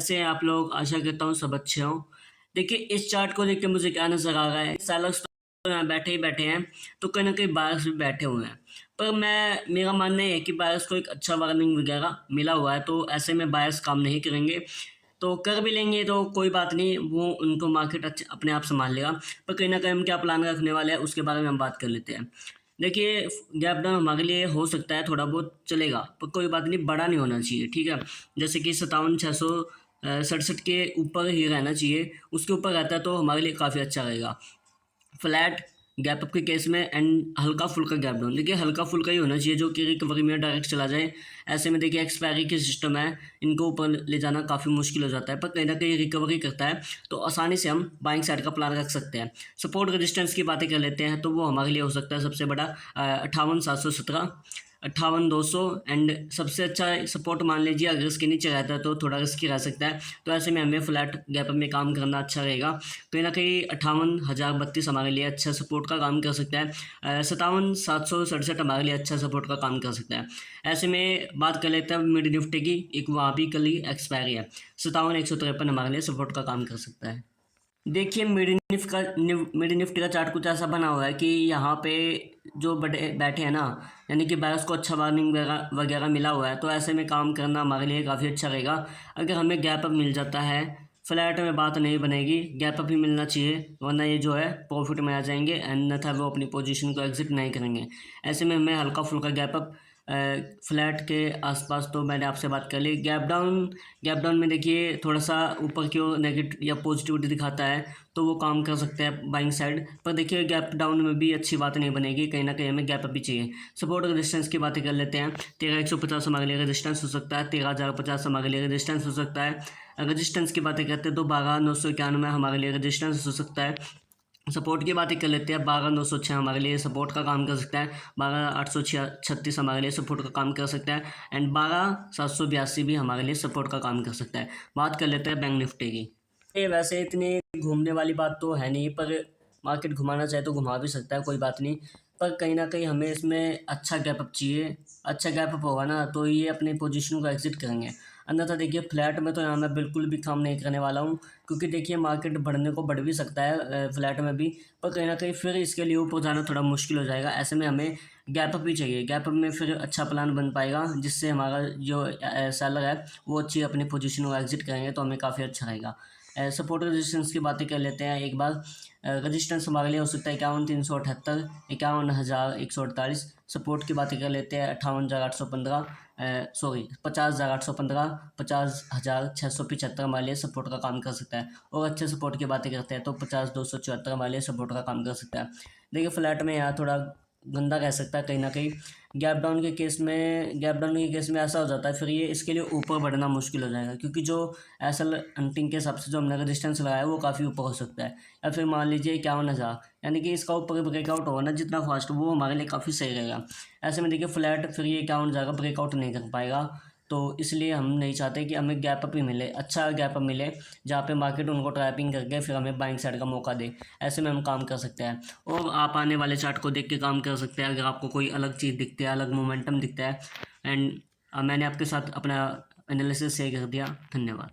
कैसे हैं आप लोग? आशा करता हूँ सब अच्छे हों। देखिए, इस चार्ट को देख के मुझे क्या नज़र आ रहा है, सेलर्स तो यहाँ बैठे ही बैठे हैं, तो कहीं न कहीं बायर्स भी बैठे हुए हैं। पर मेरा मानना ये है कि बायर्स को एक अच्छा वार्निंग वगैरह मिला हुआ है, तो ऐसे में बायर्स काम नहीं करेंगे। तो कर भी लेंगे तो कोई बात नहीं, वो उनको मार्केट अपने आप सँभाल लेगा। पर कहीं न कहीं हम क्या प्लान रखने वाले हैं, उसके बारे में हम बात कर लेते हैं। देखिए, गैप डाउन हमारे लिए हो सकता है, थोड़ा बहुत चलेगा, पर कोई बात नहीं, बड़ा नहीं होना चाहिए, ठीक है? जैसे कि 57,667 के ऊपर ही रहना चाहिए, उसके ऊपर रहता है तो हमारे लिए काफ़ी अच्छा रहेगा। फ्लैट गैप अप के केस में एंड हल्का फुल्का गैप डाउन, देखिए हल्का फुल्का ही होना चाहिए जो कि रिकवरी में डायरेक्ट चला जाए। ऐसे में देखिए एक्सपायरी के सिस्टम है, इनको ऊपर ले जाना काफ़ी मुश्किल हो जाता है, पर कहीं ना कहीं रिकवरी करता है तो आसानी से हम बाइंग साइड का प्लान रख सकते हैं। सपोर्ट रेजिस्टेंस की बातें कर लेते हैं, तो वो हमारे लिए हो सकता है सबसे बड़ा 58,717, 58,200 एंड सबसे अच्छा सपोर्ट मान लीजिए अगर इसके नीचे रहता है तो थोड़ा रिस्की रह सकता है। तो ऐसे में हमें फ्लैट गैप में काम करना अच्छा रहेगा। कहीं ना कहीं 58,032 हमारे लिए अच्छा सपोर्ट का काम कर सकता है। 57,767 हमारे लिए अच्छा सपोर्ट का काम कर सकता है। ऐसे में बात कर लेते हैं मिड निफ्टी की, एक वहाँ भी कल ही एक्सपायरी है। 57,153 हमारे लिए सपोर्ट का काम कर सकता है। देखिए, मिड निफ्टी का चार्ट कुछ ऐसा बना हुआ है कि यहाँ पे जो बड़े बैठे हैं ना, यानी कि बायर्स को अच्छा वार्निंग वगैरह वगैरह मिला हुआ है, तो ऐसे में काम करना हमारे लिए काफ़ी अच्छा रहेगा। अगर हमें गैप अप मिल जाता है, फ्लैट में बात नहीं बनेगी, गैप अप ही मिलना चाहिए, वरना ये जो है प्रॉफिट में आ जाएंगे एंड अन्यथा वो अपनी पोजीशन को एग्जिट नहीं करेंगे। ऐसे में हमें हल्का फुल्का गैप अप फ्लैट के आसपास, तो मैंने आपसे बात कर ली। गैप डाउन में देखिए थोड़ा सा ऊपर की ओर नेगेटिव या पॉजिटिविटी दिखाता है, तो वो काम कर सकते हैं बाइंग साइड। पर देखिए गैप डाउन में भी अच्छी बात नहीं बनेगी, कहीं ना कहीं हमें गैप अप भी चाहिए। सपोर्ट रेजिस्टेंस की बातें कर लेते हैं। 13,150 हमारे लिए रेजिस्टेंस हो सकता है, 13,050 हमारे लिए रेजिस्टेंस हो सकता है। रेजिस्टेंस की बातें करते हैं तो 12,991 हमारे लिए रेजिस्टेंस हो सकता है। सपोर्ट की बातें कर लेते हैं। 12,906 हमारे लिए सपोर्ट का काम कर सकता है। 12,836 हमारे लिए सपोर्ट का काम कर सकता है एंड 12,782 भी हमारे लिए सपोर्ट का काम कर सकता है। बात कर लेते हैं बैंक निफ्टी की। ये वैसे इतनी घूमने वाली बात तो है नहीं, पर मार्केट घुमाना चाहे तो घुमा भी सकता है, कोई बात नहीं। पर कहीं ना कहीं हमें इसमें अच्छा गैप अप चाहिए। अच्छा गैप अप होगा ना तो ये अपनी पोजीशन को एग्जिट करेंगे, अन्यथा देखिए फ्लैट में तो यहाँ मैं बिल्कुल भी काम नहीं करने वाला हूँ, क्योंकि देखिए मार्केट बढ़ने को बढ़ भी सकता है फ्लैट में भी, पर कहीं ना कहीं फिर इसके लिए ऊपर जाना थोड़ा मुश्किल हो जाएगा। ऐसे में हमें गैप अप ही चाहिए, गैप अप में फिर अच्छा प्लान बन पाएगा, जिससे हमारा जो सेलर है वो अच्छी अपनी पोजीशन को एग्जिट करेंगे, तो हमें काफ़ी अच्छा रहेगा। सपोर्ट रेजिस्टेंस की बातें कर लेते हैं एक बार। रेजिस्टेंस हमारे लिए हो सकता है 51,378, 51,148। सपोर्ट की बातें कर लेते हैं 58,815, सॉरी 50,815, 50,675 हमारे लिए सपोर्ट का काम कर सकता है। और अच्छे सपोर्ट की बातें करते हैं तो 50,274 हमारे लिए सपोर्ट का काम कर सकता है। देखिए फ्लैट में यहाँ थोड़ा गंदा रह सकता है कहीं ना कहीं। गैप डाउन के केस में ऐसा हो जाता है, फिर ये इसके लिए ऊपर बढ़ना मुश्किल हो जाएगा, क्योंकि जो एसल हंटिंग के हिसाब से जो हमने रेजिस्टेंस लगाया है वो काफ़ी ऊपर हो सकता है। या फिर मान लीजिए 51,000, यानी कि इसका ऊपर ब्रेकआउट होगा ना जितना फास्ट, वो हमारे लिए काफ़ी सही रहेगा। ऐसे में देखिए फ्लैट फिर ये 51,000 ब्रेकआउट नहीं कर पाएगा, तो इसलिए हम नहीं चाहते कि हमें गैप अप ही मिले, अच्छा गैप अप मिले जहाँ पे मार्केट उनको ट्रैपिंग करके फिर हमें बाइंग साइड का मौका दे। ऐसे में हम काम कर सकते हैं, और आप आने वाले चार्ट को देख के काम कर सकते हैं अगर आपको कोई अलग चीज़ दिखती है, अलग मोमेंटम दिखता है। एंड मैंने आपके साथ अपना एनालिसिस शेयर कर दिया। धन्यवाद।